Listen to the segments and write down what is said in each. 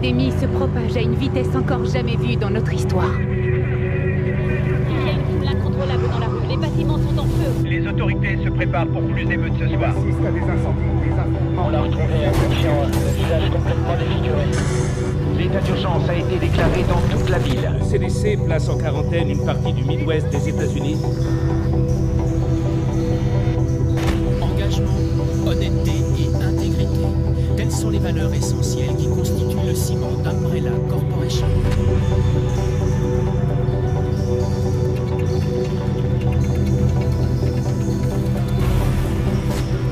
l'épidémie se propage à une vitesse encore jamais vue dans notre histoire. Il y a une foule incontrôlable dans la rue. Les bâtiments sont en feu. Les autorités se préparent pour plus d'émeutes ce soir. Il assiste à des incendies, des affrontements. On l'a retrouvé inconscient, le visage complètement défiguré. L'état d'urgence a été déclaré dans toute la ville. Le CDC place en quarantaine une partie du Midwest des États-Unis. Engagement, honnêteté et intégrité. Telles sont les valeurs essentielles qui constituent le ciment d'Umbrella Corporation.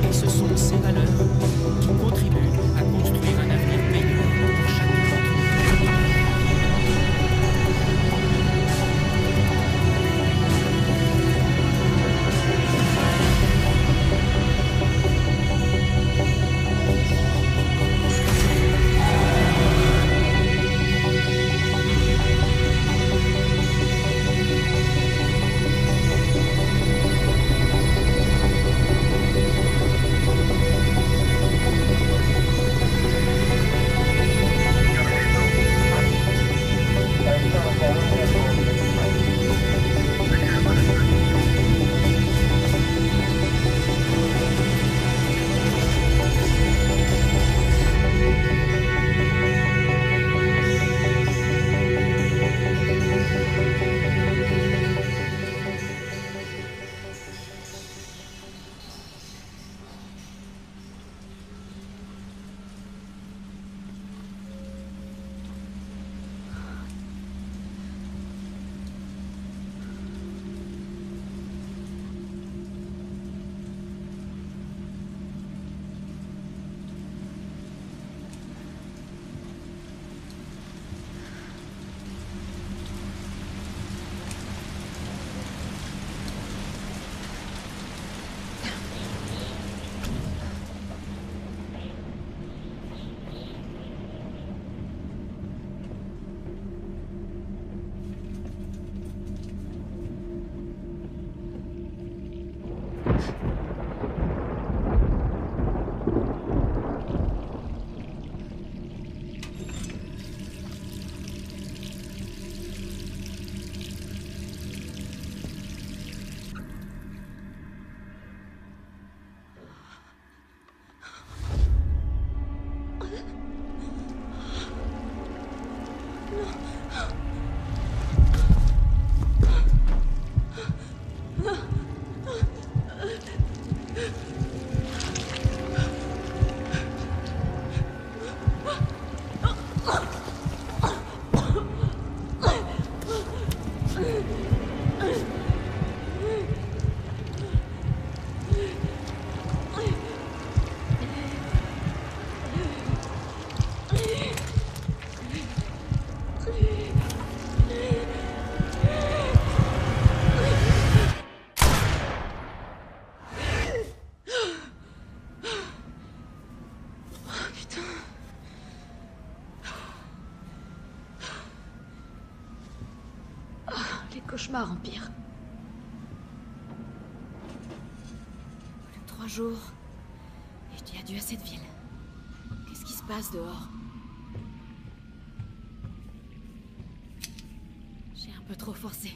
Et ce sont ces valeurs qui contribuent à construire un avenir meilleur pour chacun d'entre nous. Cauchemar empire. 3 jours. Et je dis adieu à cette ville. Qu'est-ce qui se passe dehors? J'ai un peu trop forcé.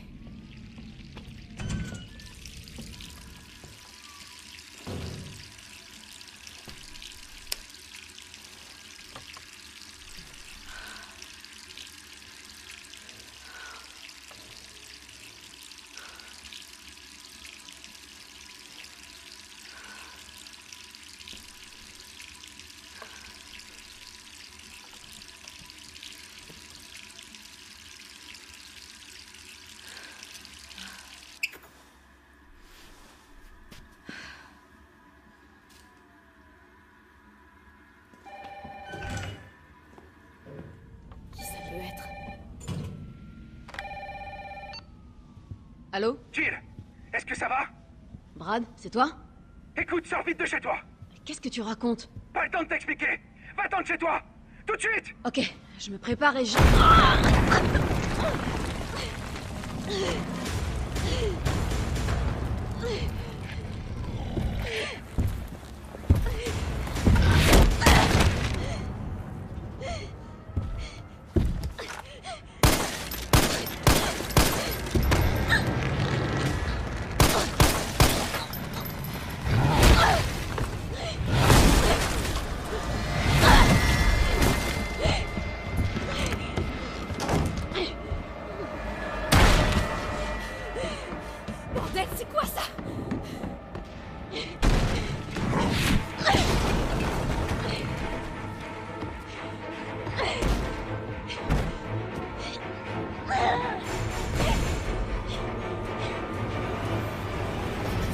Allô? Jill, est-ce que ça va? Brad, c'est toi? Écoute, sors vite de chez toi. Qu'est-ce que tu racontes? Pas le temps de t'expliquer. Va-t'en de chez toi. Tout de suite. Ok, je me prépare et je... C'est quoi ça?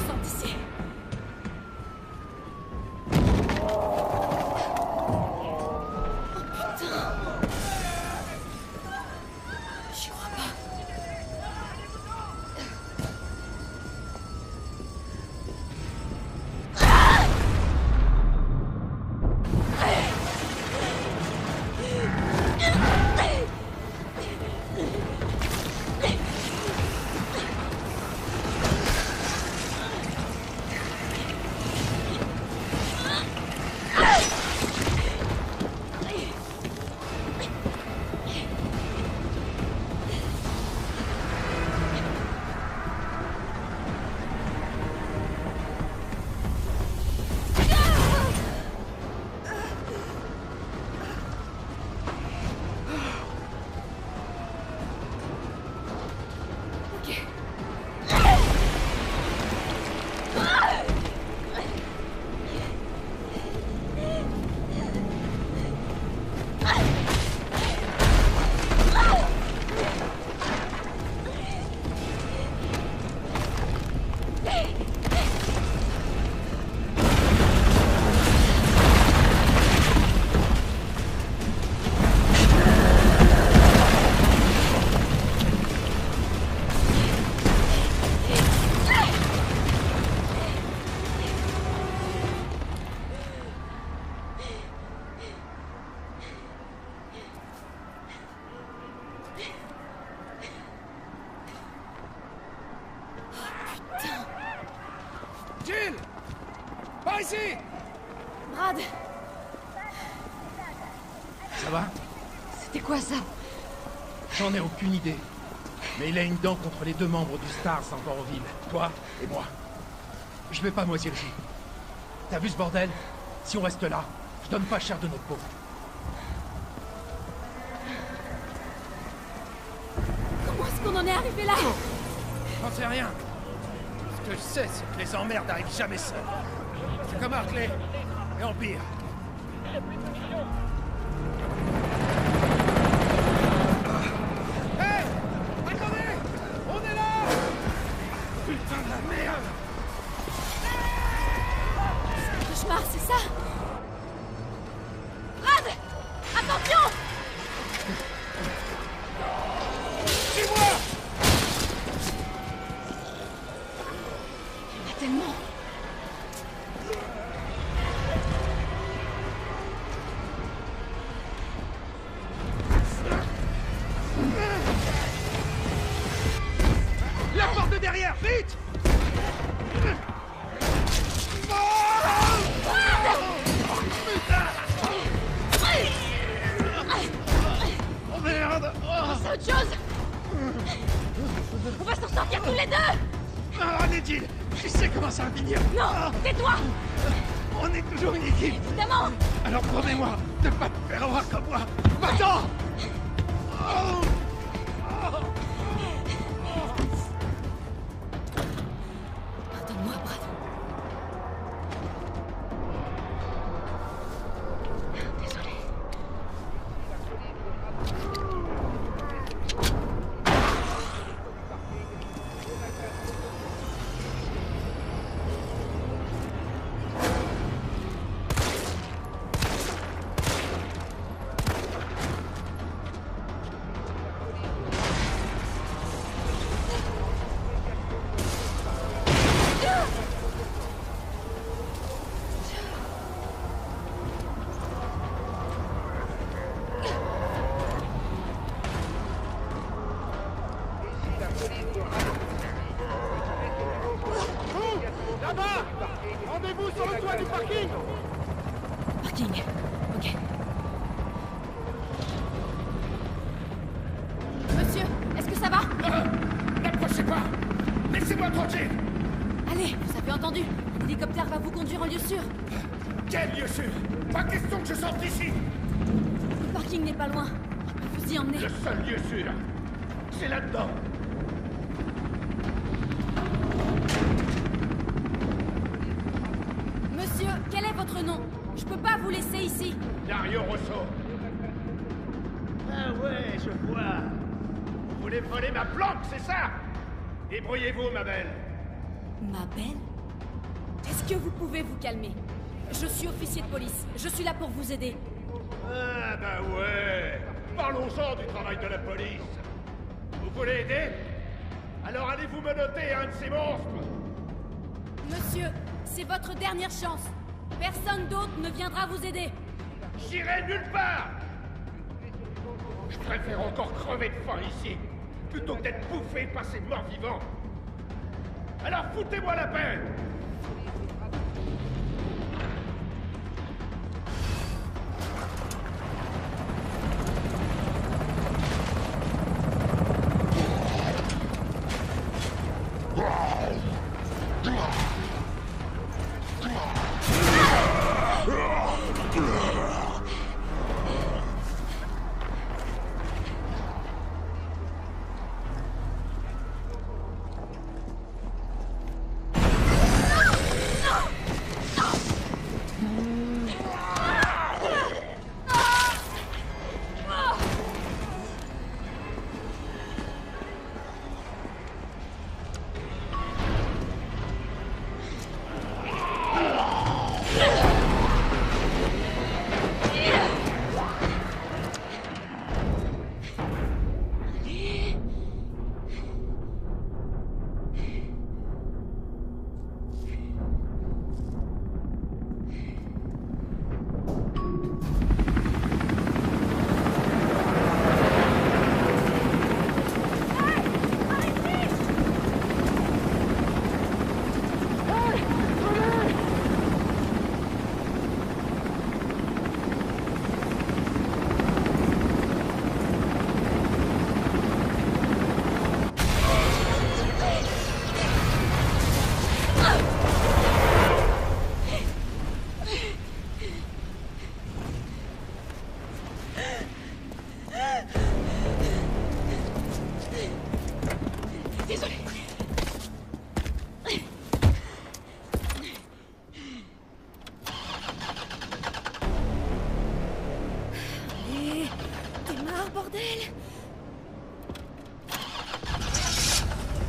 Sors d'ici. J'y crois pas. Jill! Par ici! Brad, Ça va? c'était quoi ça? J'en ai aucune idée. Mais il a une dent contre les deux membres du Stars encore en ville. Toi et moi. Je vais pas moisir ici. T'as vu ce bordel? Si on reste là, je donne pas cher de notre peau. Comment est-ce qu'on en est arrivé là? J'en sais rien. Ce que je sais, c'est que les emmerdes n'arrivent jamais seuls. C'est comme Hartley et Empire. Hey! Attendez! On est là! Putain de la merde! C'est un cauchemar, c'est ça? Brad! Attention! Suis-moi! Il y en a tellement. La porte de derrière, vite! Oh merde! C'est autre chose! On va s'en sortir tous les deux! Allez, Jill! Je sais comment ça va finir! Non! Tais-toi! On est toujours une équipe! Évidemment! Alors promets-moi de pas te faire avoir comme moi! Va-t'en! Oh. Pardonne-moi, Brad. Désolé. Là-bas! Rendez-vous sur le toit du parking! Parking. Ok. Monsieur, est-ce que ça va? N'approchez pas! Laissez-moi tranquille! Allez, vous avez entendu. L'hélicoptère va vous conduire en lieu sûr. Quel lieu sûr? Pas question que je sorte d'ici! Le parking n'est pas loin. Je peux vous y emmener. Le seul lieu sûr, c'est là-dedans! Non, je peux pas vous laisser ici. Dario Rosso. Ah ouais, je vois. Vous voulez voler ma planque, c'est ça? Débrouillez-vous, ma belle. Ma belle? Est-ce que vous pouvez vous calmer? Je suis officier de police. Je suis là pour vous aider. Ah bah ouais. Parlons-en du travail de la police. Vous voulez aider? Alors allez-vous menotter un de ces monstres? Monsieur, c'est votre dernière chance. Personne d'autre ne viendra vous aider. J'irai nulle part. Je préfère encore crever de faim ici, plutôt que d'être bouffé par ces morts vivants. Alors foutez-moi la paix.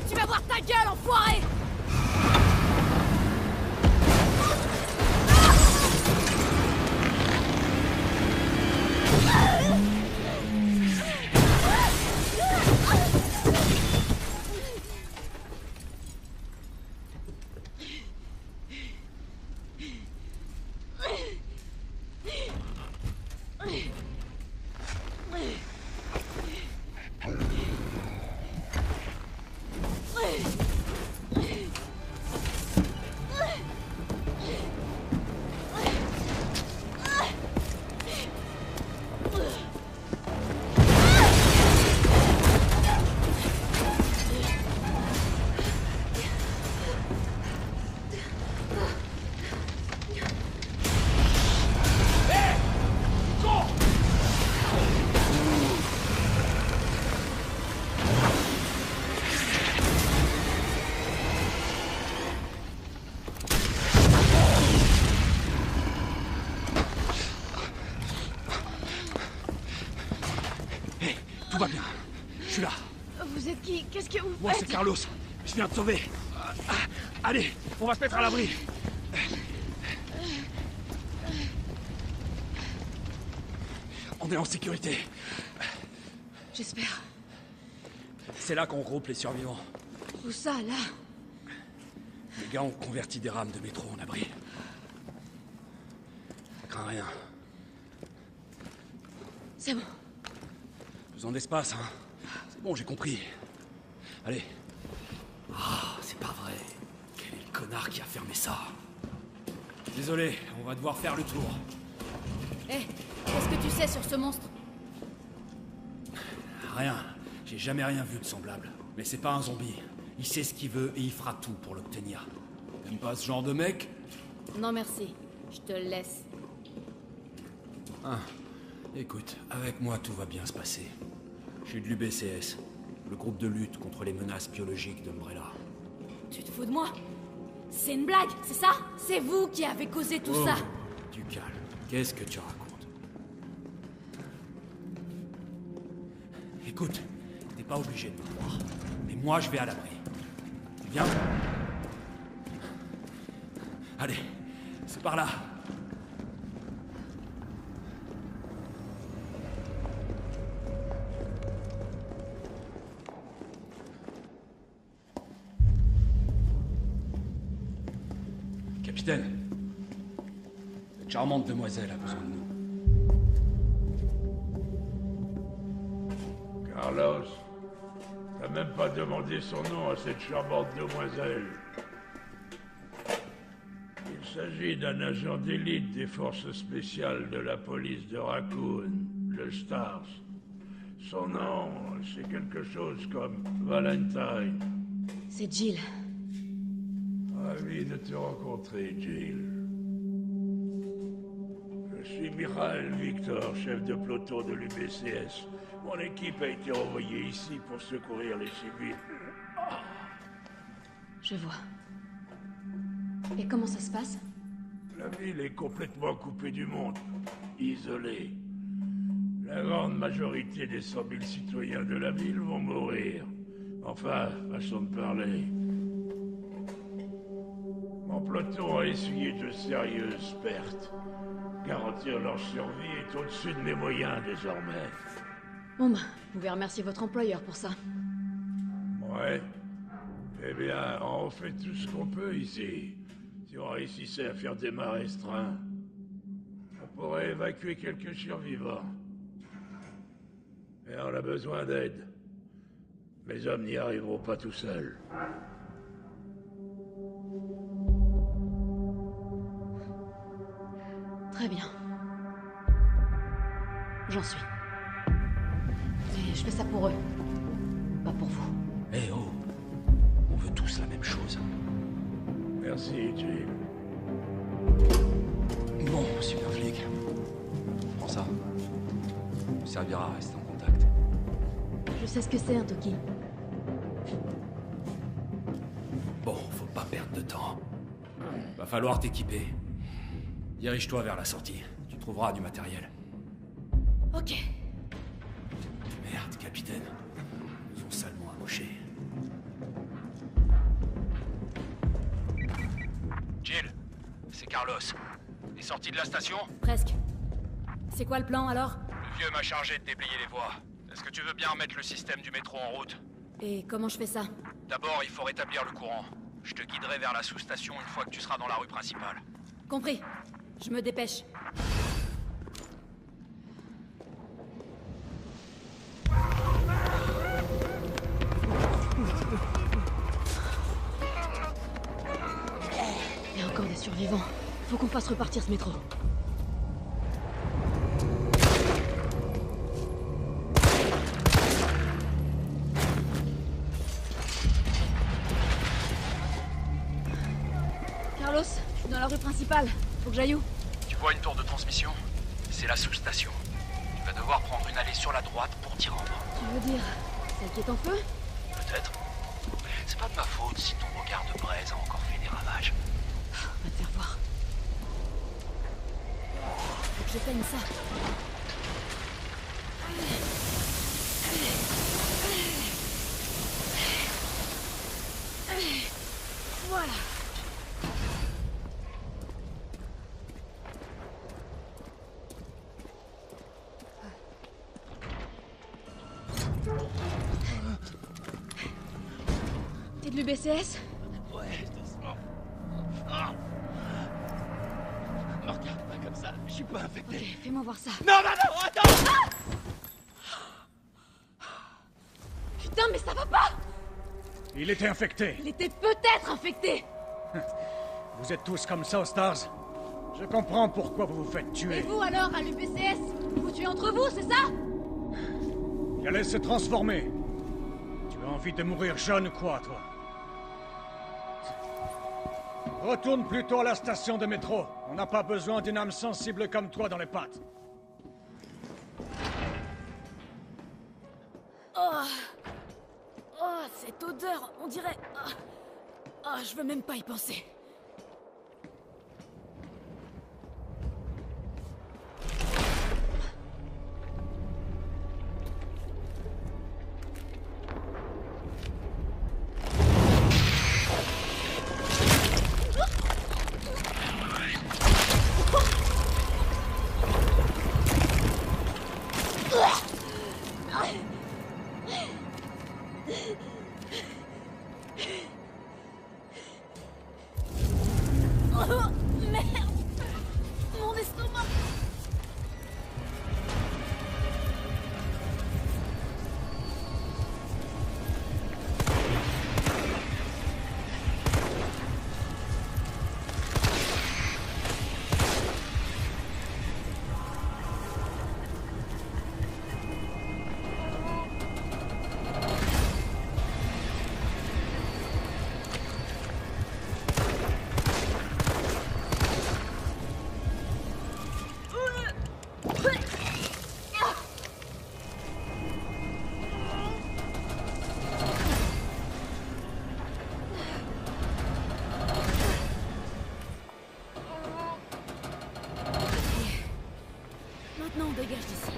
Tu vas voir ta gueule, enfoiré! Tout va bien. Je suis là. Vous êtes qui? Qu'est-ce que vous faites? Moi, c'est Carlos. Je viens te sauver. Allez, on va se mettre à l'abri. On est en sécurité. J'espère. C'est là qu'on regroupe les survivants. Où ça, là? Les gars ont converti des rames de métro en abri. Je crains rien. C'est bon. Besoin d'espace, hein. C'est bon, j'ai compris. Allez. Ah, c'est pas vrai. Quel est le connard qui a fermé ça? Désolé, on va devoir faire le tour. Hé, qu'est-ce que tu sais sur ce monstre? Rien. J'ai jamais rien vu de semblable. Mais c'est pas un zombie. Il sait ce qu'il veut et il fera tout pour l'obtenir. T'aimes pas ce genre de mec? Non, merci. Je te le laisse. Ah. Écoute, avec moi tout va bien se passer. Je suis de l'UBCS, le groupe de lutte contre les menaces biologiques d'Umbrella. Tu te fous de moi? C'est une blague, c'est ça? C'est vous qui avez causé tout ça? Du calme. Qu'est-ce que tu racontes? Écoute, t'es pas obligé de me croire. Mais moi, je vais à l'abri. Tu viens? Allez, c'est par là. Capitaine, cette charmante demoiselle a besoin de nous. Carlos, t'as même pas demandé son nom à cette charmante demoiselle. Il s'agit d'un agent d'élite des forces spéciales de la police de Raccoon, le Stars. Son nom, c'est quelque chose comme Valentine. C'est Jill. Ravi de te rencontrer, Jill. Je suis Michael Victor, chef de peloton de l'UBCS. Mon équipe a été envoyée ici pour secourir les civils. Je vois. Et comment ça se passe? La ville est complètement coupée du monde, isolée. La grande majorité des 100 000 citoyens de la ville vont mourir. Enfin, façon de parler. Mon peloton a essuyé de sérieuses pertes. Garantir leur survie est au-dessus de mes moyens désormais. Bon bah, vous pouvez remercier votre employeur pour ça. Ouais. Eh bien, on fait tout ce qu'on peut ici. Si on réussissait à faire démarrer ce train, on pourrait évacuer quelques survivants. Mais on a besoin d'aide. Mes hommes n'y arriveront pas tout seuls. Très bien. J'en suis. Et je fais ça pour eux. Pas pour vous. Eh oh! On veut tous la même chose. Merci, Jim. Bon, super flic. Prends ça. Ça servira à rester en contact. Je sais ce que c'est, un Toki. Bon, faut pas perdre de temps. Va falloir t'équiper. Dirige-toi vers la sortie. Tu trouveras du matériel. Ok. Merde, capitaine. Ils nous ont salement amochés. Jill, c'est Carlos. T'es sorti de la station? Presque. C'est quoi le plan, alors? Le vieux m'a chargé de déblayer les voies. Est-ce que tu veux bien remettre le système du métro en route? Et comment je fais ça? D'abord, il faut rétablir le courant. Je te guiderai vers la sous-station une fois que tu seras dans la rue principale. Compris. Je me dépêche. Il y a encore des survivants. Faut qu'on fasse repartir ce métro. Carlos, je suis dans la rue principale. Faut que j'aille où? Tu vois une tour de transmission? C'est la sous-station. Tu vas devoir prendre une allée sur la droite pour t'y rendre. Tu veux dire celle qui est en feu? Peut-être. C'est pas de ma faute si ton regard de braise a encore fait des ravages. On va te faire voir. Faut que j'éteigne ça. Voilà. T'es de l'UBCS? Ouais, doucement. Ah. Me regarde pas comme ça, je suis pas infecté. Ok, fais-moi voir ça. Non, non, non, attends! Putain, mais ça va pas! Il était infecté. Il était peut-être infecté! Vous êtes tous comme ça aux Stars. Je comprends pourquoi vous vous faites tuer. Et vous alors, à l'UBCS? Vous tuez entre vous, c'est ça? Il allait se transformer. Tu as envie de mourir jeune ou quoi, toi? Retourne plutôt à la station de métro. On n'a pas besoin d'une âme sensible comme toi dans les pattes. Oh, oh, cette odeur, on dirait... Oh, je veux même pas y penser. Oh, merde! Mon estomac! Maintenant, on dégage d'ici.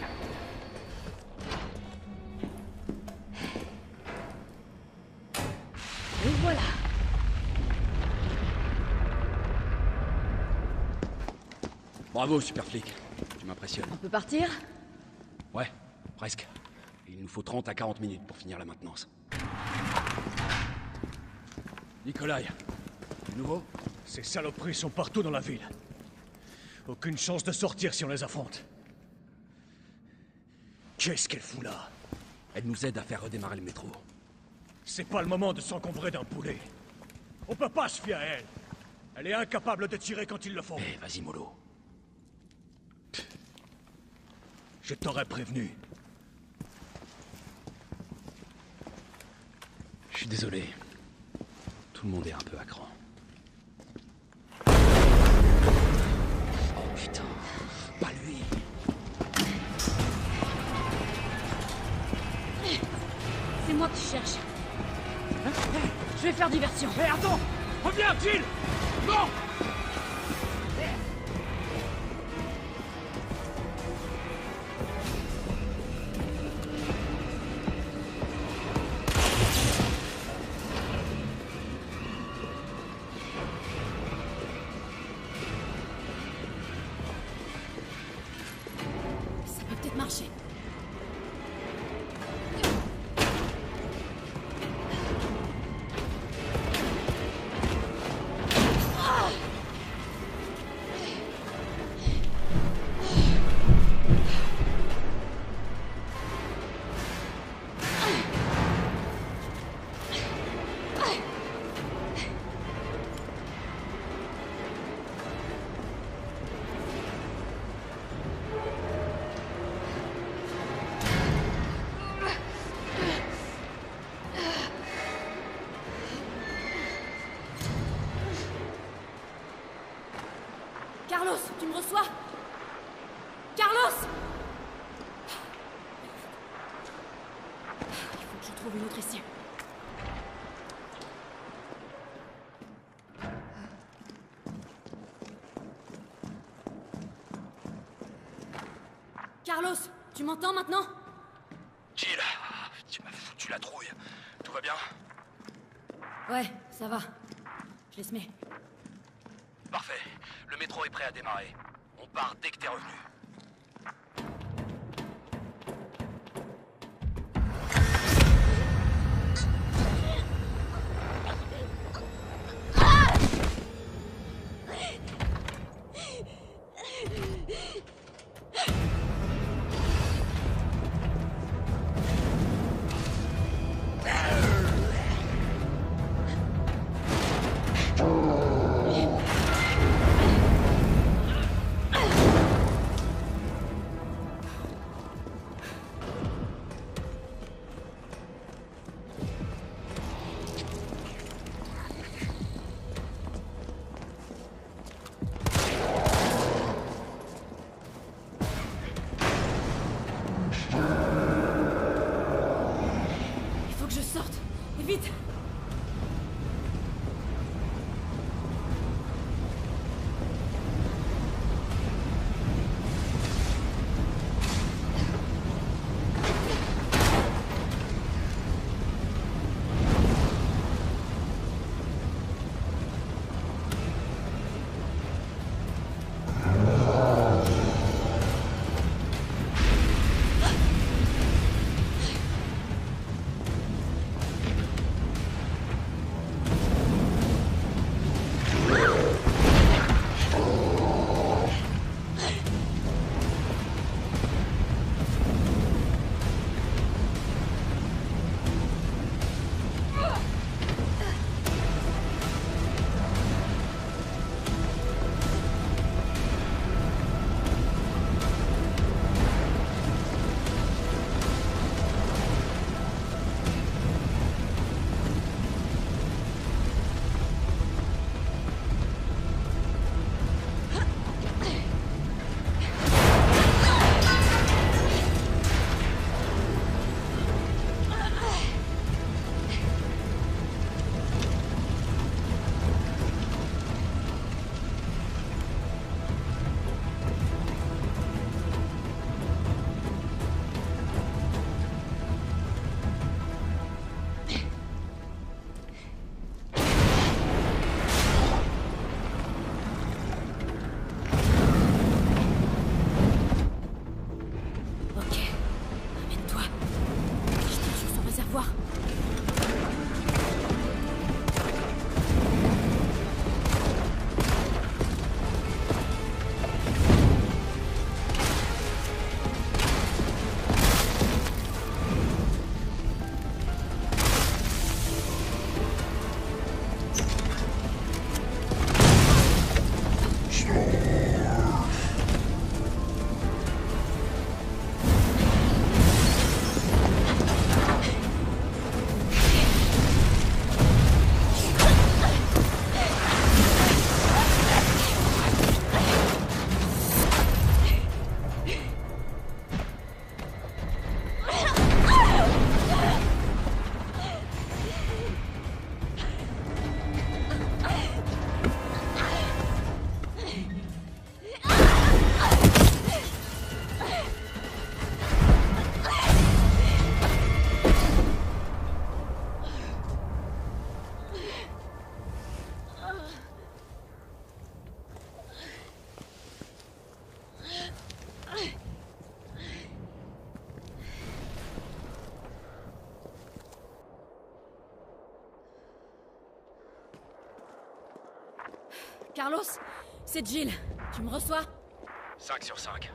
Et voilà. Bravo, super flic. Tu m'impressionnes. On peut partir? Ouais, presque. Il nous faut 30 à 40 minutes pour finir la maintenance. Nikolai, du nouveau? Ces saloperies sont partout dans la ville. Aucune chance de sortir si on les affronte. Qu'est-ce qu'elle fout là? Elle nous aide à faire redémarrer le métro. C'est pas le moment de s'encombrer d'un poulet. On peut pas se fier à elle. Elle est incapable de tirer quand il le faut. Eh, vas-y, mollo. Je t'aurais prévenu. Je suis désolé. Tout le monde est un peu à cran. Oh putain, pas lui. C'est moi que tu cherches. Je vais faire diversion. Hé, attends! Reviens, Jill! Non! Ça peut peut-être marcher. Carlos, tu me reçois? Carlos! Il faut que je trouve une autre issue. Carlos, tu m'entends maintenant? Jill, tu m'as foutu la trouille. Tout va bien? Ouais, ça va. Je les mets. Parfait. Le métro est prêt à démarrer. On part dès que t'es revenu. Carlos, c'est Jill. Tu me reçois? 5 sur 5.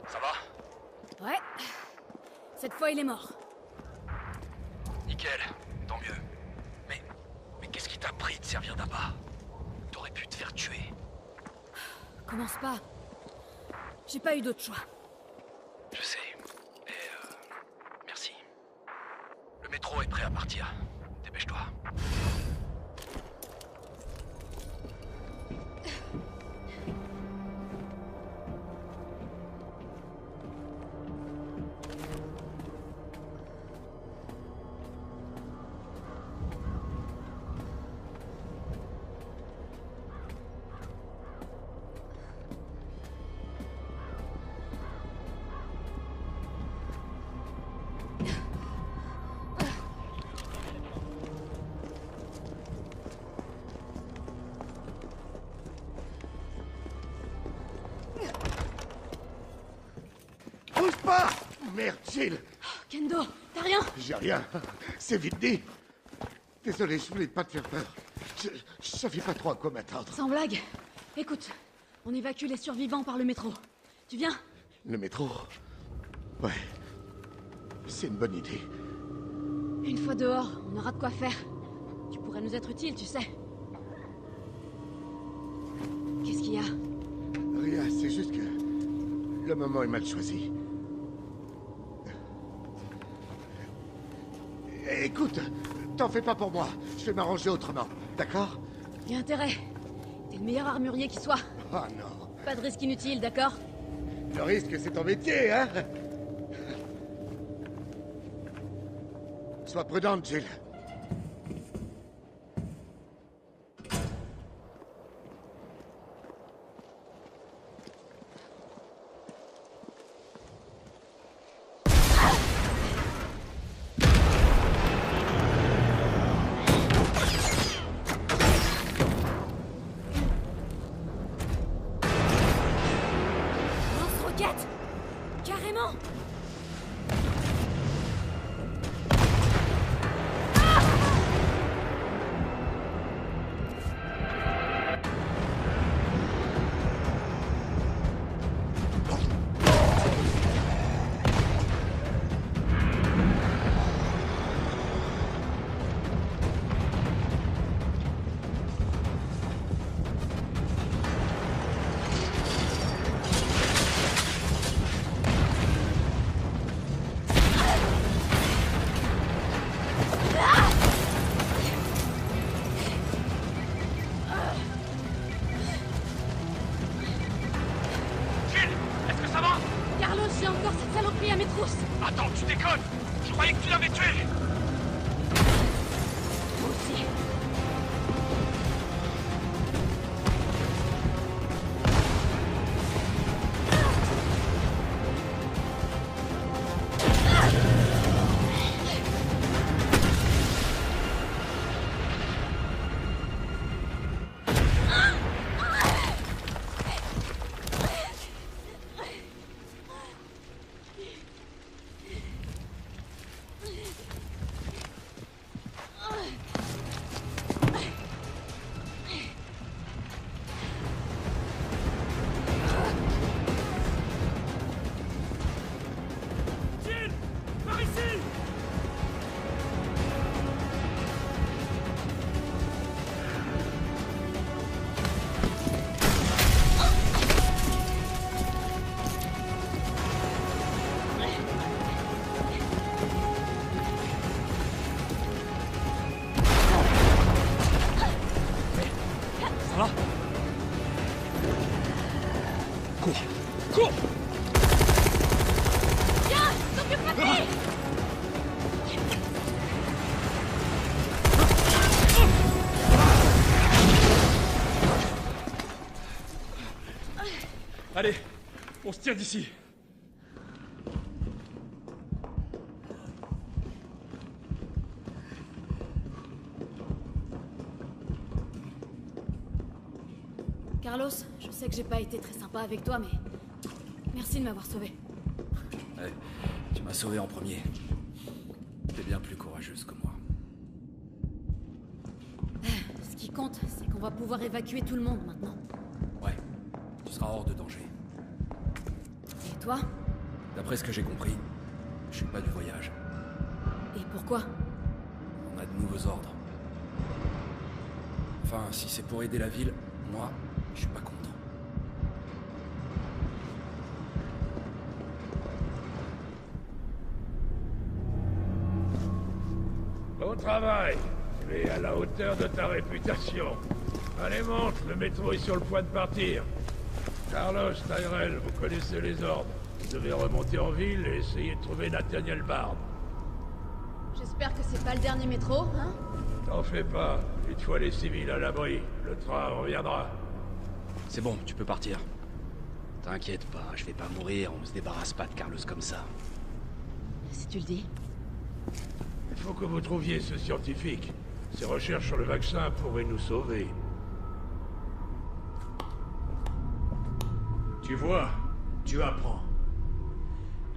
Ça va? Ouais. Cette fois, il est mort. Nickel, tant mieux. Mais qu'est-ce qui t'a pris de servir d'appât? T'aurais pu te faire tuer. Commence pas. J'ai pas eu d'autre choix. Je sais. Et merci. Le métro est prêt à partir. Dépêche-toi. Bouge pas! Merde, Jill! Kendo, t'as rien? J'ai rien. C'est vite dit. Désolé, je voulais pas te faire peur. Je savais pas trop à quoi m'attendre. Sans blague. Écoute, on évacue les survivants par le métro. Tu viens? Le métro? Ouais. C'est une bonne idée. Une fois dehors, on aura de quoi faire. Tu pourrais nous être utile, tu sais. Qu'est-ce qu'il y a? Rien, c'est juste que le moment est mal choisi. Écoute, t'en fais pas pour moi. Je vais m'arranger autrement, d'accord? Y a intérêt. T'es le meilleur armurier qui soit. Oh non. Pas de risque inutile, d'accord? Le risque, c'est ton métier, hein? Sois prudente, Jill. Lance-roquette! Carrément! Carlos, j'ai encore cette saloperie à mes trousses. Attends, tu déconnes! Je croyais que tu l'avais tué! Toi aussi. Ça va? Cours! Cours! Viens, s'occupe pas de lui. Allez, on se tire d'ici. Carlos, je sais que j'ai pas été très sympa avec toi, mais merci de m'avoir sauvé. Ouais, tu m'as sauvé en premier. T'es bien plus courageuse que moi. Ce qui compte, c'est qu'on va pouvoir évacuer tout le monde maintenant. Ouais, tu seras hors de danger. Et toi? D'après ce que j'ai compris, je suis pas du voyage. Et pourquoi? On a de nouveaux ordres. Enfin, si c'est pour aider la ville, moi, je suis pas contre. Bon travail. Tu es à la hauteur de ta réputation. Allez, monte, le métro est sur le point de partir. Carlos, Tyrell, vous connaissez les ordres. Vous devez remonter en ville et essayer de trouver Nathaniel Bard. J'espère que c'est pas le dernier métro, hein? T'en fais pas. Une fois les civils à l'abri, le train reviendra. C'est bon, tu peux partir. T'inquiète pas, je vais pas mourir, on se débarrasse pas de Carlos comme ça. Si tu le dis. Il faut que vous trouviez ce scientifique. Ses recherches sur le vaccin pourraient nous sauver. Tu vois, tu apprends.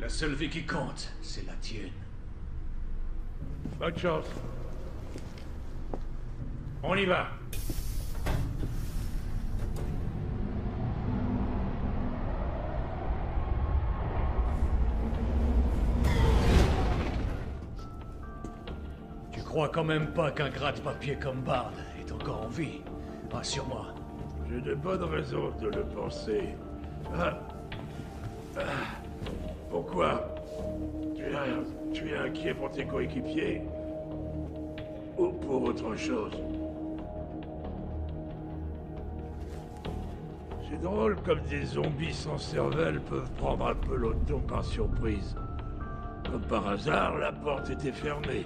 La seule vie qui compte, c'est la tienne. Bonne chance. On y va. Tu crois quand même pas qu'un gratte-papier comme Bard est encore en vie? Rassure-moi. J'ai de bonnes raisons de le penser. Pourquoi? Tu es inquiet pour tes coéquipiers? Ou pour autre chose? C'est drôle comme des zombies sans cervelle peuvent prendre un peloton par surprise. Comme par hasard, la porte était fermée.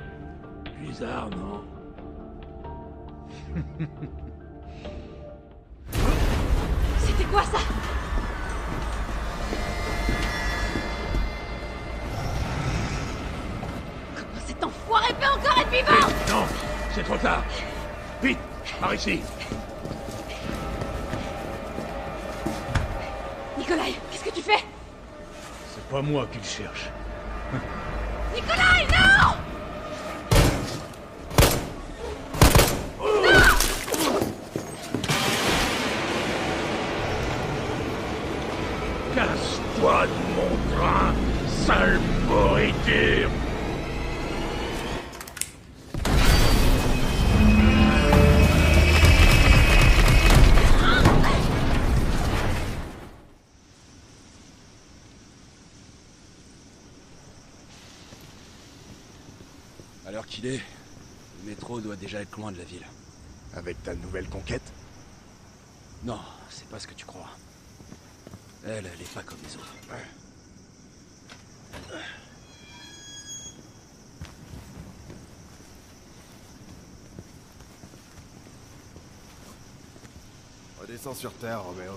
Bizarre, non? C'était quoi ça? Comment cet enfoiré peut encore être vivant? Non, c'est trop tard. Vite, par ici. Nikolai, qu'est-ce que tu fais? C'est pas moi qui le cherche. Nikolai, non! Casse-toi de mon train, sale pourriture! À l'heure qu'il est, le métro doit déjà être loin de la ville. Avec ta nouvelle conquête? Non, c'est pas ce que tu crois. Elle est pas comme les autres. Redescends sur Terre, Roméo.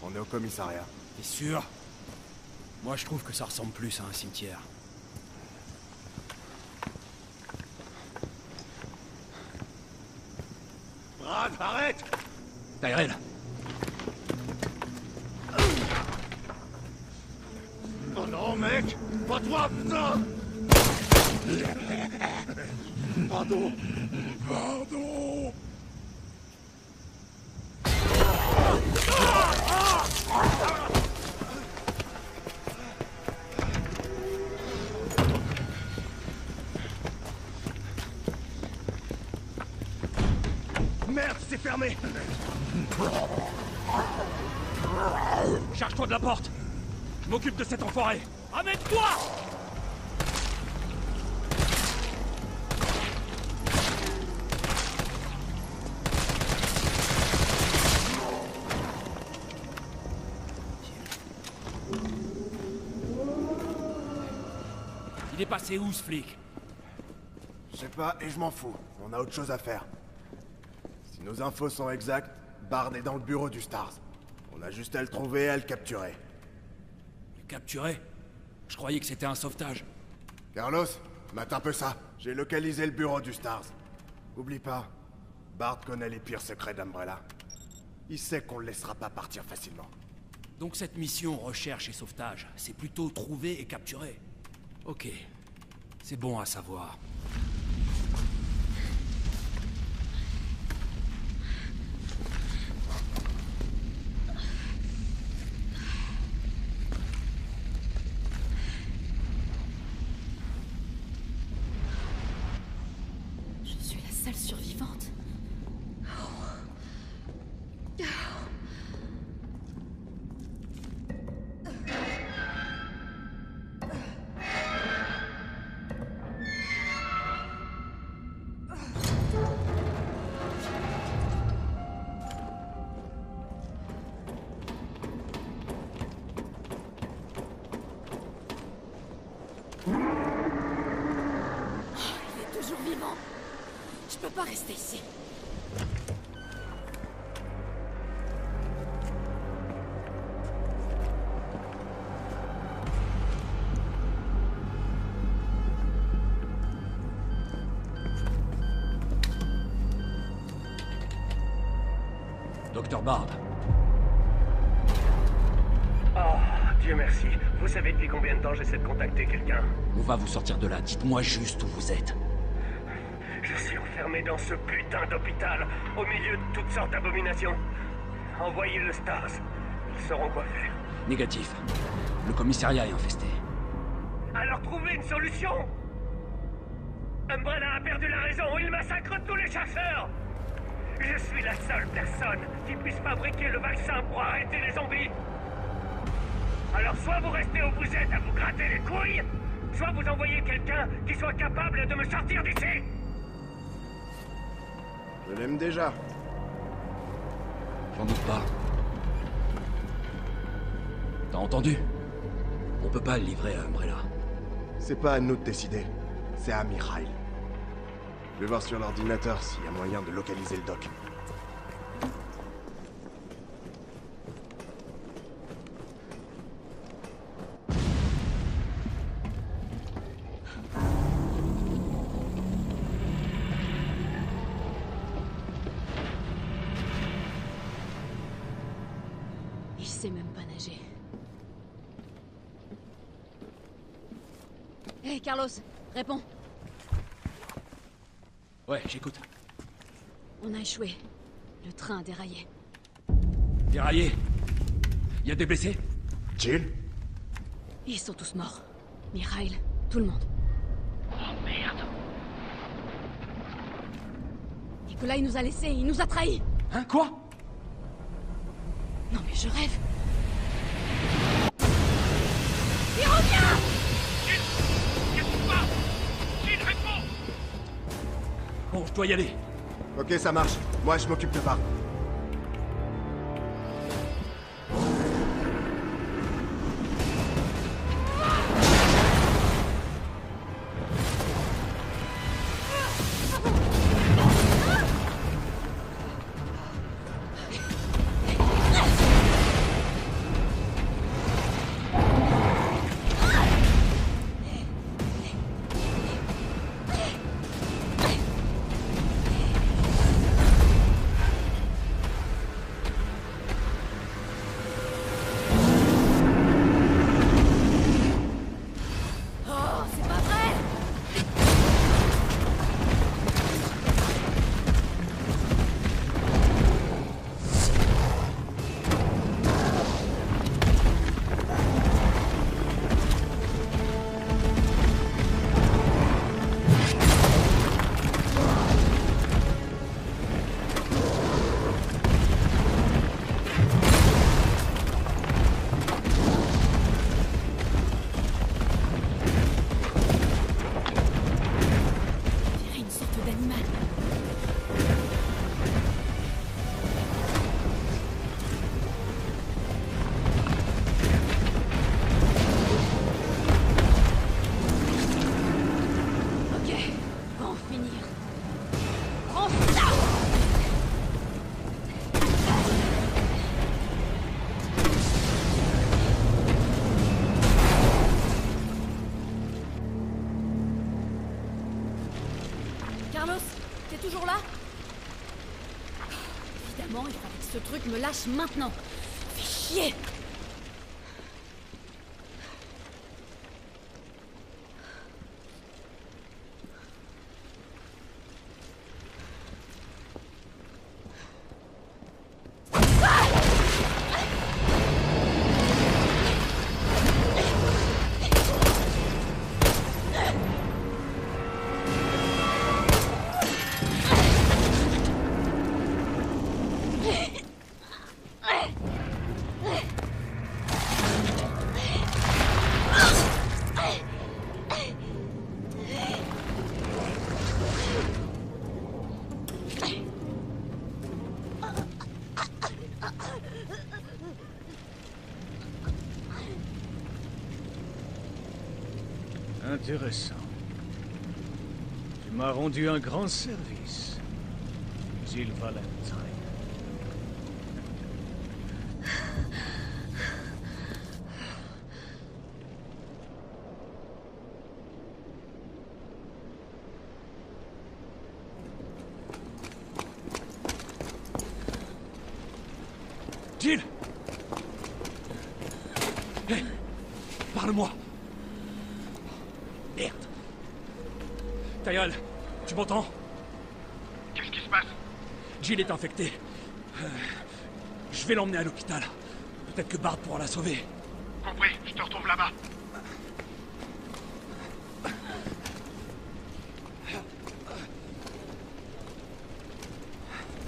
On est au commissariat. T'es sûr? Moi, je trouve que ça ressemble plus à un cimetière. Brad, arrête! Tyrell! Oh non, mec! Pas toi, putain! Pardon! Pardon! Merde, c'est fermé! Charge-toi de la porte! Je m'occupe de cet enfoiré! Amène-toi! Il est passé où, ce flic? Je sais pas, et je m'en fous. On a autre chose à faire. Si nos infos sont exactes, Bard est dans le bureau du Stars. On a juste à le trouver et à le capturer. Le capturer? Je croyais que c'était un sauvetage. Carlos, mate un peu ça. J'ai localisé le bureau du Stars. Oublie pas, Bard connaît les pires secrets d'Umbrella. Il sait qu'on le laissera pas partir facilement. Donc cette mission recherche et sauvetage, c'est plutôt trouver et capturer. Ok, c'est bon à savoir. pas rester ici. Docteur Bard. Oh, Dieu merci. Vous savez depuis combien de temps j'essaie de contacter quelqu'un? On va vous sortir de là. Dites-moi juste où vous êtes. Je suis enfermé dans ce putain d'hôpital, au milieu de toutes sortes d'abominations. Envoyez le Stars. Ils sauront quoi faire. Négatif. Le commissariat est infesté. Alors trouvez une solution! Umbrella a perdu la raison, il massacre tous les chasseurs! Je suis la seule personne qui puisse fabriquer le vaccin pour arrêter les zombies! Alors soit vous restez où vous êtes à vous gratter les couilles, soit vous envoyez quelqu'un qui soit capable de me sortir d'ici! Je l'aime déjà. J'en doute pas. T'as entendu? On peut pas le livrer à Umbrella. C'est pas à nous de décider. C'est à Mikhail. Je vais voir sur l'ordinateur s'il y a moyen de localiser le doc. Il sait même pas nager. Hé, Carlos, réponds. Ouais, j'écoute. On a échoué. Le train a déraillé. Déraillé? Y a des blessés? Jill? Ils sont tous morts. Mikhail, tout le monde. Oh merde. Nikolai nous a laissés, il nous a trahis. Hein, quoi? Non mais je rêve. Il revient! Qu'est-ce qui se passe? Jill, réponds! Bon, je dois y aller. Ok, ça marche. Moi, je m'occupe de Bard. Carlos, t'es toujours là? Évidemment, il fallait que ce truc me lâche maintenant. Fais chier! Intéressant. Tu m'as rendu un grand service. Jill Valentine. Jill! Hé! Parle-moi! Merde! Tyrell, tu m'entends? Qu'est-ce qui se passe? Jill est infectée. Je vais l'emmener à l'hôpital. Peut-être que Bard pourra la sauver. Compris, je te retrouve là-bas.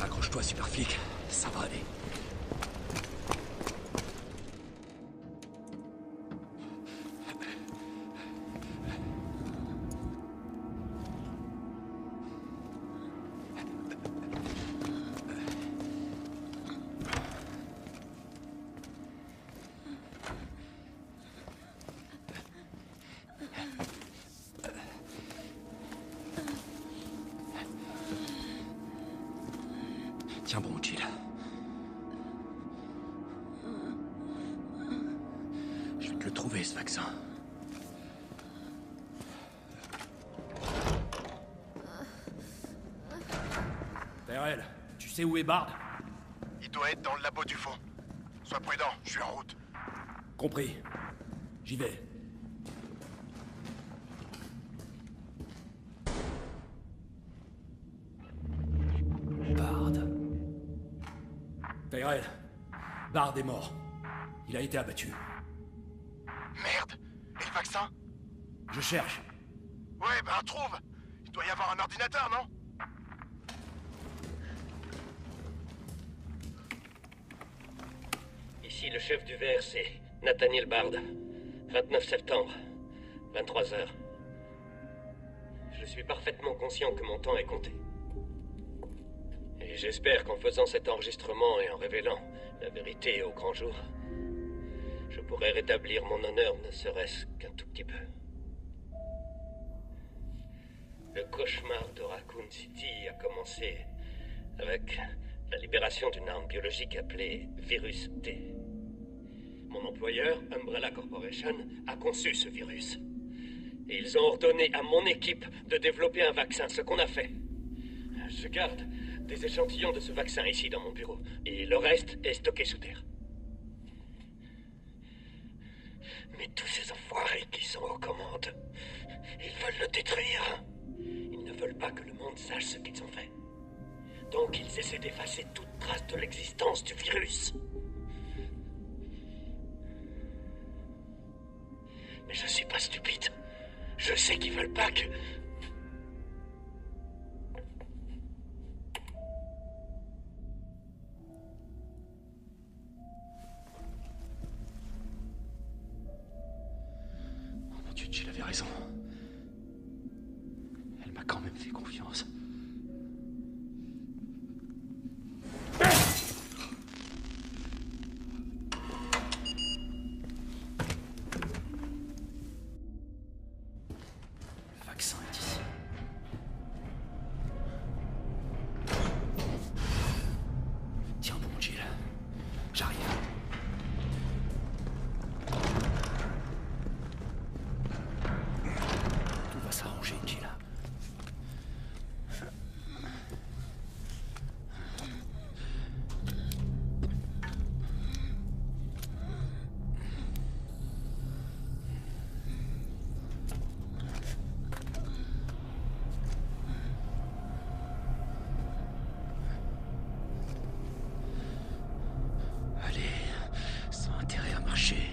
Accroche-toi, super flic. Ça va aller. Tiens bon, Jill. Je vais te le trouver, ce vaccin. Tyrell, tu sais où est Bard? Il doit être dans le labo du fond. Sois prudent, je suis en route. Compris. J'y vais. Bard. Tyrell, Bard est mort. Il a été abattu. Merde. Et le vaccin? Je cherche. Ouais, ben trouve. Il doit y avoir un ordinateur, non? Ici le chef du VRC, Nathaniel Bard. 29 septembre, 23h. Je suis parfaitement conscient que mon temps est compté. Et j'espère qu'en faisant cet enregistrement et en révélant la vérité au grand jour, je pourrai rétablir mon honneur, ne serait-ce qu'un tout petit peu. Le cauchemar de Raccoon City a commencé avec la libération d'une arme biologique appelée Virus T. Mon employeur, Umbrella Corporation, a conçu ce virus. Et ils ont ordonné à mon équipe de développer un vaccin, ce qu'on a fait. Je garde des échantillons de ce vaccin ici dans mon bureau, et le reste est stocké sous terre. Mais tous ces enfoirés qui sont aux commandes, ils veulent le détruire. Ils ne veulent pas que le monde sache ce qu'ils ont fait. Donc ils essaient d'effacer toute trace de l'existence du virus. Mais je suis pas stupide. Je sais qu'ils veulent pas que... Oh mon Dieu, Jill avait raison. Elle m'a quand même fait confiance. Le vaccin est ici. Tiens bon, Jill. J'arrive. Tout va s'arranger, Jill. Allez, ça a intérêt à marcher.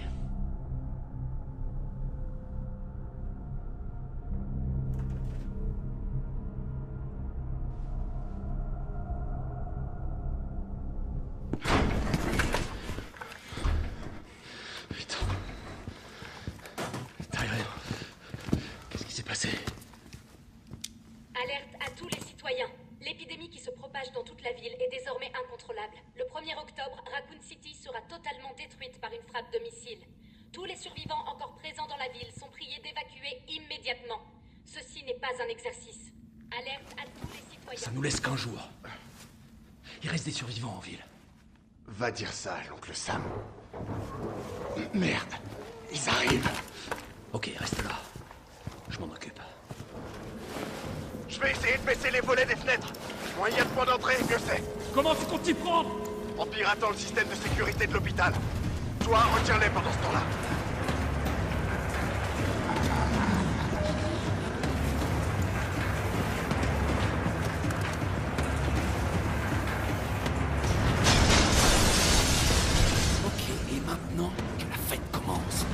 Putain. Tyrell, qu'est-ce qui s'est passé? Alerte à tous les citoyens. L'épidémie qui se propage dans toute la ville est désormais incontrôlable. Le 1er octobre, Raccoon City sera totalement détruite par une frappe de missile. Tous les survivants encore présents dans la ville sont priés d'évacuer immédiatement. Ceci n'est pas un exercice. Alerte à tous les citoyens. Ça nous laisse qu'un jour. Il reste des survivants en ville. Va dire ça à l'oncle Sam. Merde, ils arrivent. Ok, reste là. Je m'en occupe. Je vais essayer de baisser les volets des fenêtres. Moins il y a de points d'entrée, mieux c'est. Comment tu comptes t'y prendre? En piratant le système de sécurité de l'hôpital. Toi, retiens-les pendant ce temps-là. Ok, et maintenant que la fête commence.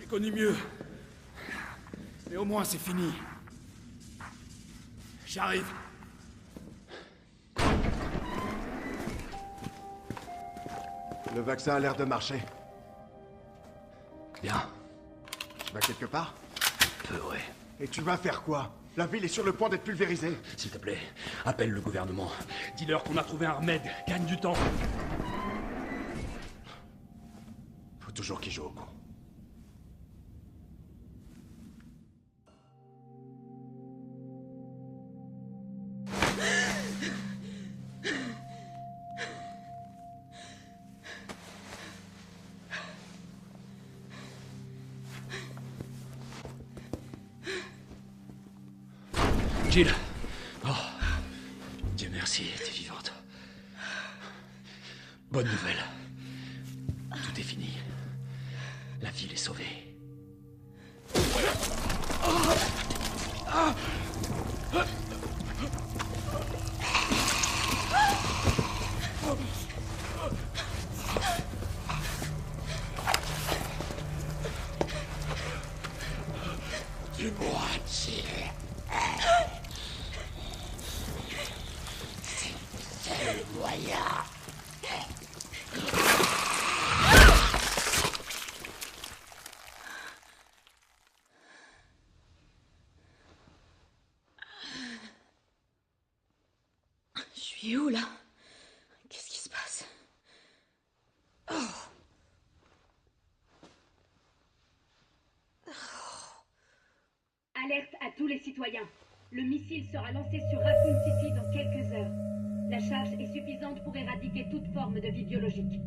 Connu mieux. Mais au moins c'est fini. J'arrive. Le vaccin a l'air de marcher. Bien. Tu vas quelque part? Peu, ouais. Et tu vas faire quoi? La ville est sur le point d'être pulvérisée. S'il te plaît, appelle le gouvernement. Dis-leur qu'on a trouvé un remède. Gagne du temps. Faut toujours qu'ils jouent au con. Jill. Oh. Dieu merci, t'es vivante. Bonne nouvelle. Tout est fini. La ville est sauvée. Dis-moi, Jill. C'est le moyen. Je suis où, là? Qu'est-ce qui se passe? Oh. Alerte à tous les citoyens. Le missile sera lancé sur Raccoon City dans quelques heures. La charge est suffisante pour éradiquer toute forme de vie biologique.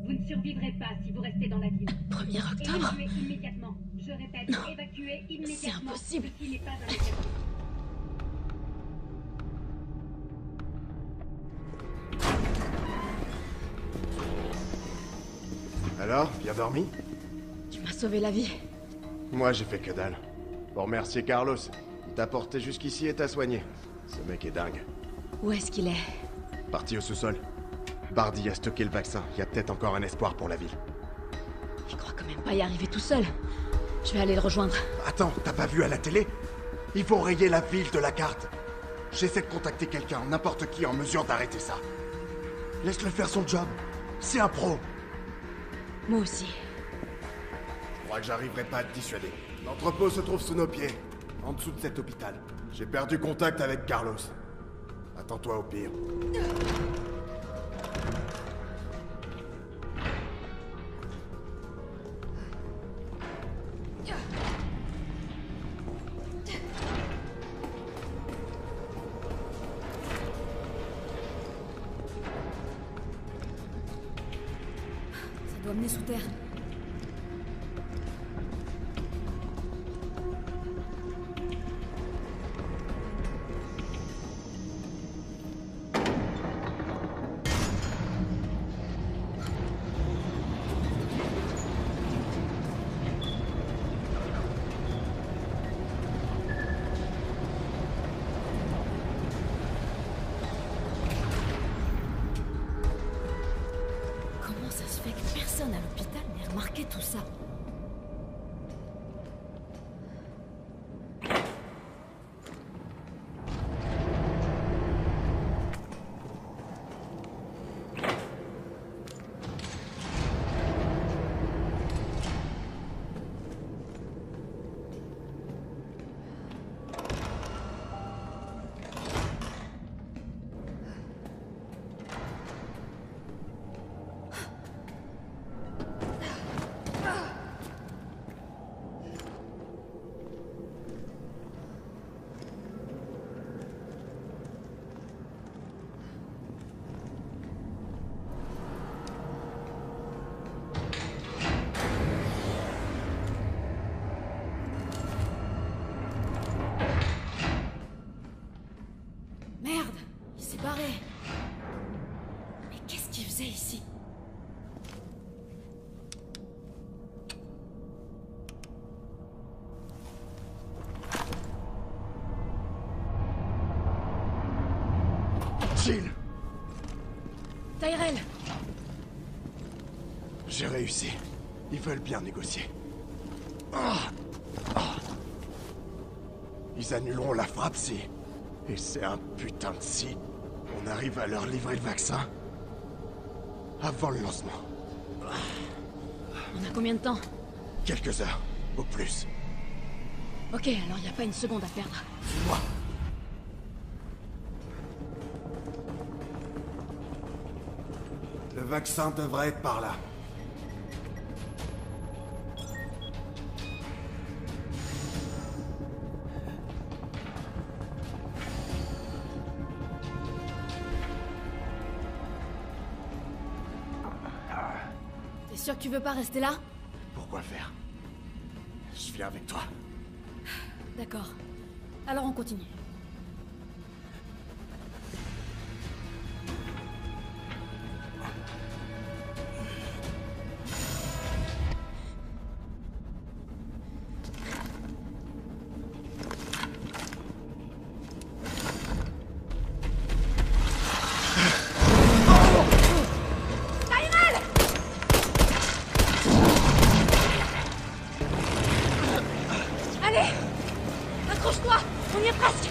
Vous ne survivrez pas si vous restez dans la ville. 1er octobre? Évacuez immédiatement. Je répète, Non. évacuez immédiatement. C'est impossible. Ceci n'est pas un exercice. Alors, bien dormi? Tu m'as sauvé la vie. Moi, j'ai fait que dalle. Pour remercier Carlos. Il t'a porté jusqu'ici et t'a soigné. Ce mec est dingue. Où est-ce qu'il est? Parti au sous-sol. Bardi a stocké le vaccin. Il y a peut-être encore un espoir pour la ville. Je crois quand même pas y arriver tout seul. Je vais aller le rejoindre. Attends, t'as pas vu à la télé? Il faut rayer la ville de la carte. J'essaie de contacter quelqu'un, n'importe qui en mesure d'arrêter ça. Laisse-le faire son job. C'est un pro. Moi aussi. Je crois que j'arriverai pas à te dissuader. L'entrepôt se trouve sous nos pieds, en dessous de cet hôpital. J'ai perdu contact avec Carlos. Attends-toi au pire. Ça doit mener sous terre. fait tout ça? Merde, il s'est barré. Mais qu'est-ce qu'il faisait ici? Jill! Tyrell! J'ai réussi. Ils veulent bien négocier. Ils annuleront la frappe si... Et c'est un putain de si... On arrive à leur livrer le vaccin... Avant le lancement. On a combien de temps? Quelques heures, au plus. Ok, alors il n'y a pas une seconde à perdre. Suis-moi. Le vaccin devrait être par là. T'es sûr que tu veux pas rester là? Pourquoi faire? Je viens avec toi. D'accord. Alors on continue. Allez! Accroche-toi! On y est presque!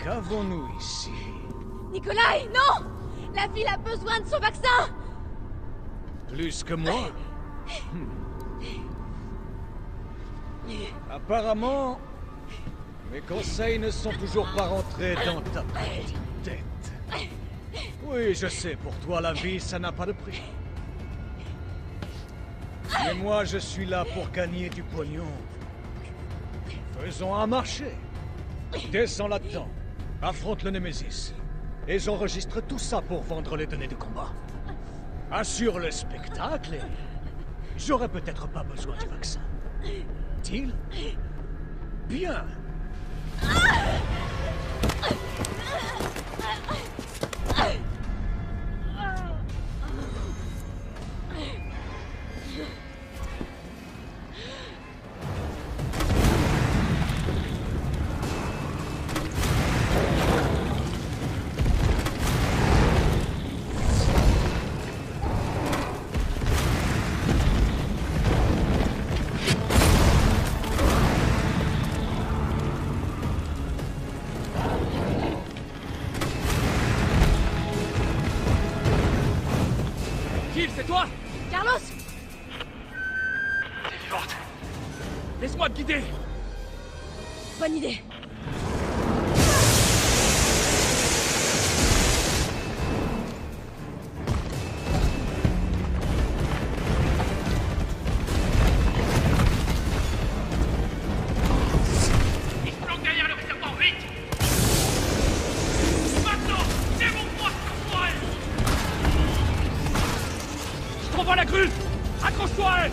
Qu'avons-nous ici? Nikolai, non! La ville a besoin de son vaccin! Plus que moi? Apparemment, mes conseils ne sont toujours pas rentrés dans ta petite tête. Oui, je sais, pour toi la vie, ça n'a pas de prix. Mais moi, je suis là pour gagner du pognon. Faisons un marché. Descends là-dedans. Affronte le Némésis. Et j'enregistre tout ça pour vendre les données de combat. Assure le spectacle et... j'aurai peut-être pas besoin du vaccin. Deal? Bien. C'est toi? Carlos! T'es vivante. Laisse-moi te guider. Bonne idée. Il se planque derrière le réservoir, vite! Maintenant, c'est mon poids sur elle! Je t'envoie la grue. Accroche-toi à elle.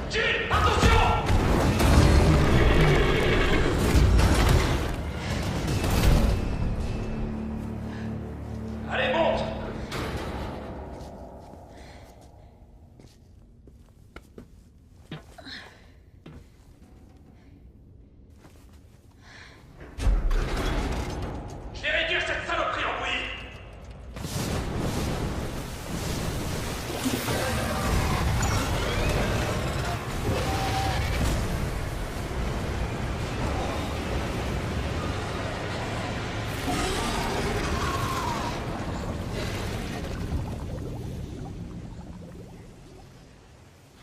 Jill, attention! Allez, monte. Je vais réduire cette saloperie en bouillie!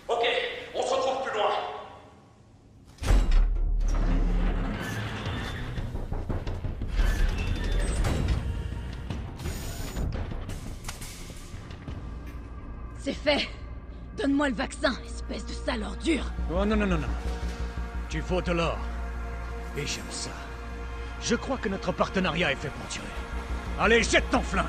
Ok, on se retrouve plus loin. C'est fait. Donne-moi le vaccin, espèce de sale ordure. Oh non, non, non, non. Tu faut de l'or. Et j'aime ça. Je crois que notre partenariat est fait pour durer. Allez, jette ton flingue.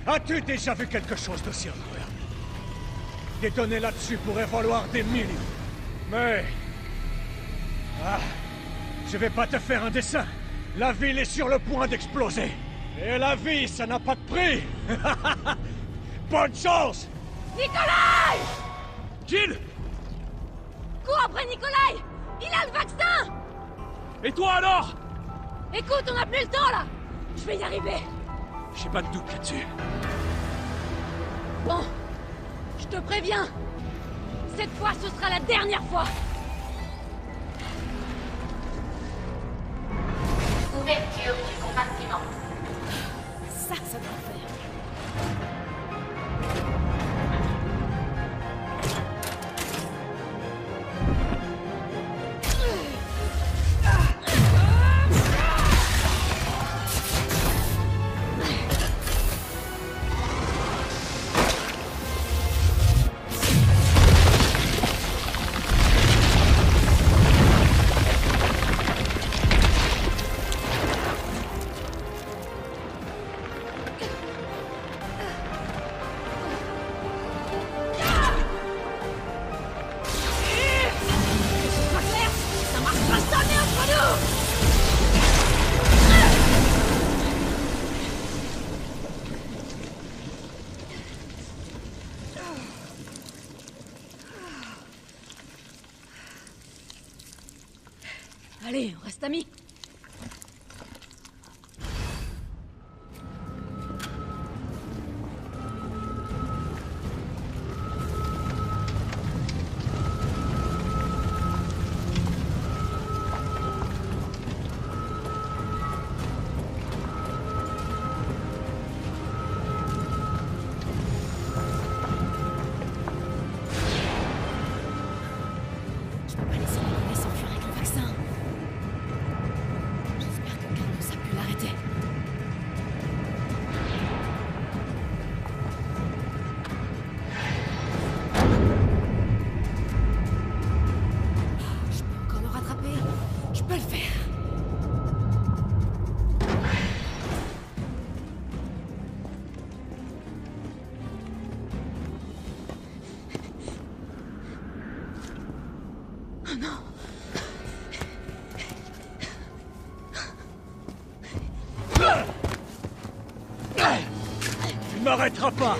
As-tu déjà vu quelque chose d'aussi incroyable? Des données là-dessus pourraient valoir des millions. Mais... ah, je vais pas te faire un dessin. La ville est sur le point d'exploser. Et la vie, ça n'a pas de prix. Bonne chance! Nikolai! Jill! Cours après Nikolai! Il a le vaccin! Et toi alors? Écoute, on n'a plus le temps là! Je vais y arriver! J'ai pas de doute là-dessus. Bon, je te préviens. Cette fois, ce sera la dernière fois. Ouverture du compartiment. Ça doit faire. Allez, on reste amis. Tu m'arrêteras pas!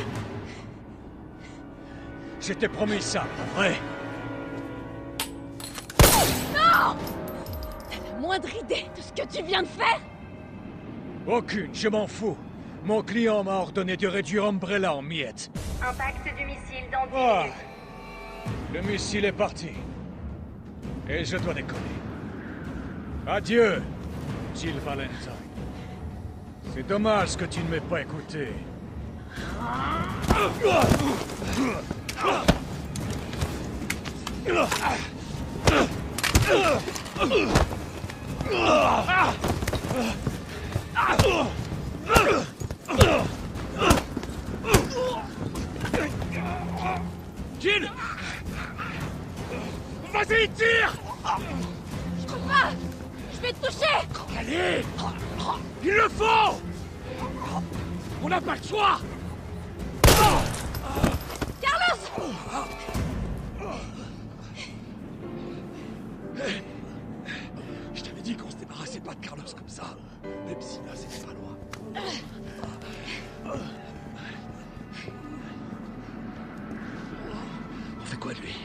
Je t'ai promis ça, pas vrai? Non! T'as la moindre idée de ce que tu viens de faire? Aucune, je m'en fous. Mon client m'a ordonné de réduire Umbrella en miettes. Impact du missile dans 10 Ah! minutes. Le missile est parti. Et je dois décoller. Adieu, Jill Valentine. C'est dommage que tu ne m'aies pas écouté. Jill! Vas-y, tire! Je peux pas! Je vais te toucher! Allez! Il le faut! On n'a pas le choix! Carlos! Je t'avais dit qu'on se débarrassait pas de Carlos comme ça. Même si là, c'était pas loin. On fait quoi de lui?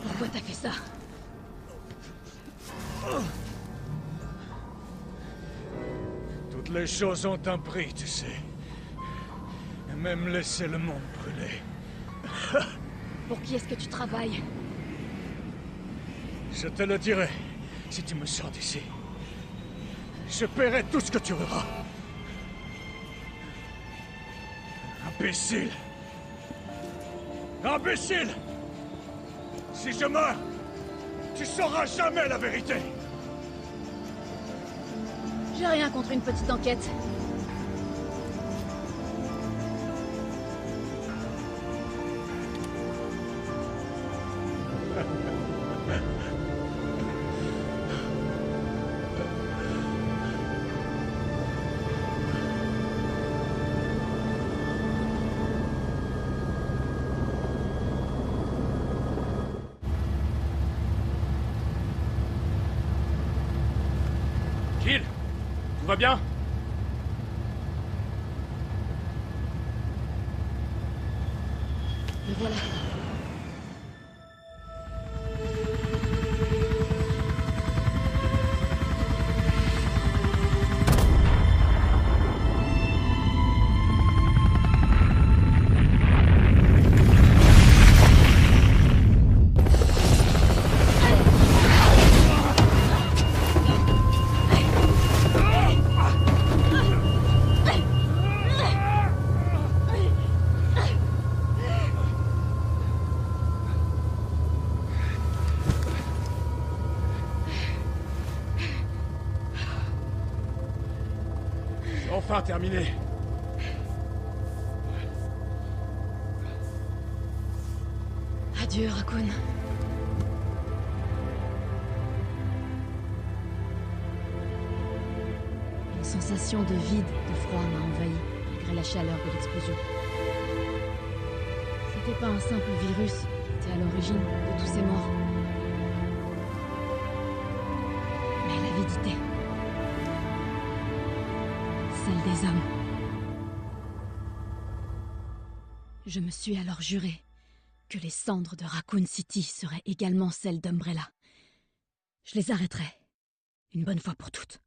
Pourquoi t'as fait ça? Toutes les choses ont un prix, tu sais. Et même laisser le monde brûler. Pour qui est-ce que tu travailles? Je te le dirai, si tu me sors d'ici. Je paierai tout ce que tu auras. Imbécile! Imbécile! Si je meurs, tu sauras jamais la vérité! J'ai rien contre une petite enquête. Jill! Tout va bien? Me voilà. Enfin terminé. Adieu, Raccoon. Une sensation de vide, de froid m'a envahi, malgré la chaleur de l'explosion. C'était pas un simple virus qui était à l'origine de tous ces morts. Mais l'avidité. Celle des hommes. Je me suis alors juré que les cendres de Raccoon City seraient également celles d'Umbrella. Je les arrêterai, une bonne fois pour toutes.